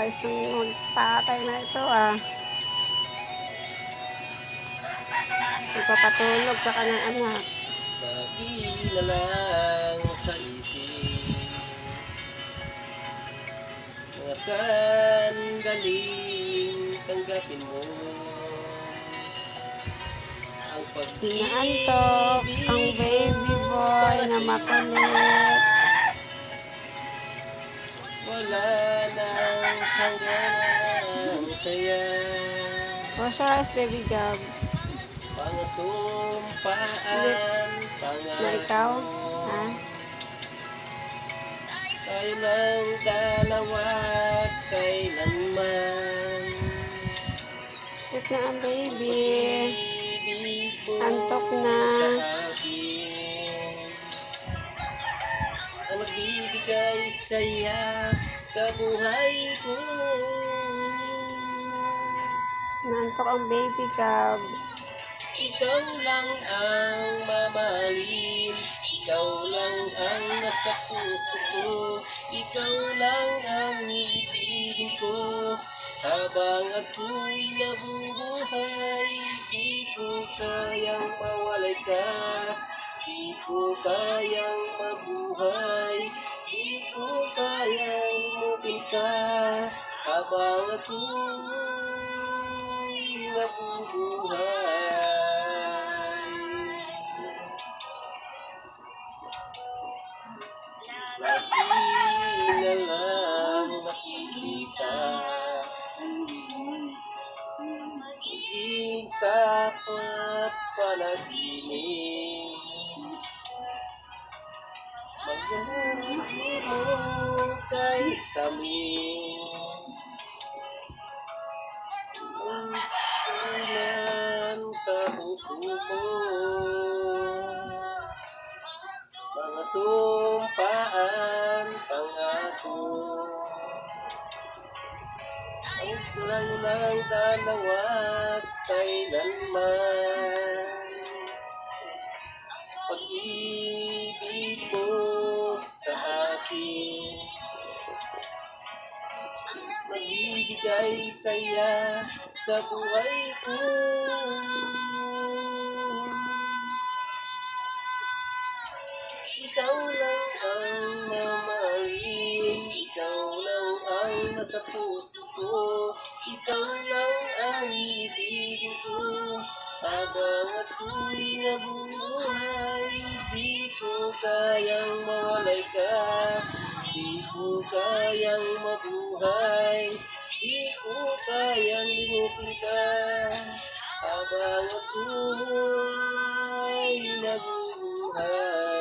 guys, magpatay na ito Ipapatulog sa kanyang anak. Lagi na lang sa isip mga sandaling tanggapin mo ang Inaantok ang pag-ibig baby mo boy para na sa'yo. makulit. Wala nang hangganang saya. Close your eyes, baby Gab. Pangasumpaan, Sleep na ikaw, pangako. ha? Tayo lang dalawa kailanman. Sleep na ang baby. Pag-ibig mo Antok na. sa akin ang magbibigay saya sa buhay ko. Nantok ang baby Gab. Ikaw lang ang mamahalin, ikaw lang ang nasa puso ko, ikaw lang ang iibigin ko. Habang ako'y nabubuhay, di ko kayang mawalay ka, di ko kayang mabuhay, di ko kayang mutin ka. Habang ako'y nabubuhay. Lagi na lang nakikita siging sa panaginip. Magdamit mo kahit tamis ang tulan sa puso ko. Mga sumpaan, pangako ang tayo lang dalawa kailanman. Pag-ibig mo sa akin magbibigay saya sa buhay ko. Ikaw lang ang mamahalin, ikaw lang ang nasa puso ko, ikaw lang ang iibigin ko. Habang ako'y nabubuhay, di ko kayang mawalay ka, di ko kayang mabuhay, di ko kayang limutin ka. Habang ako'y nabubuhay.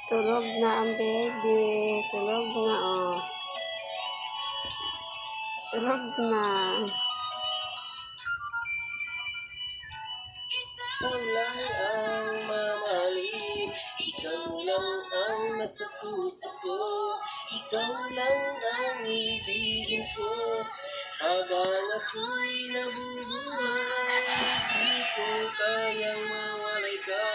Tulog na ang baby. Tulog na, Tulog na. Ikaw lang ang mamahalin, ikaw lang ang nasa puso ko, ikaw lang ang ibigin ko. Habang ako'y nabubuhay, di ko kayang mawalay ka,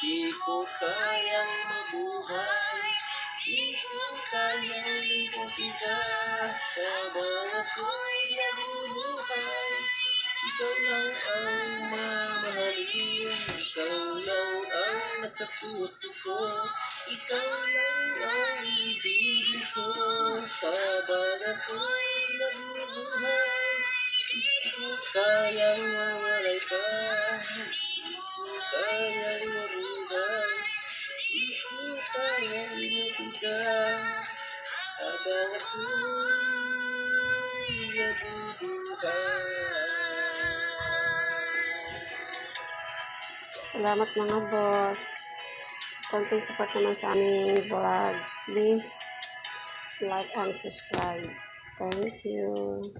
di ko kayang mabuhay, di ko kayang limutin ka. Habang ako'y nabubuhay, ikaw lang ang mamahalin, ikaw lang ang nasa puso ko, ikaw lang ang ibigin ko. Habang ako'y nabubuhay, di ko kayang mawalay ka, di ko kayang mabuhay, di ko kayang limutin ka. Habang ako'y nabubuhay. Salamat mga boss. Konting support naman sa aming vlog. Please like and subscribe. Thank you.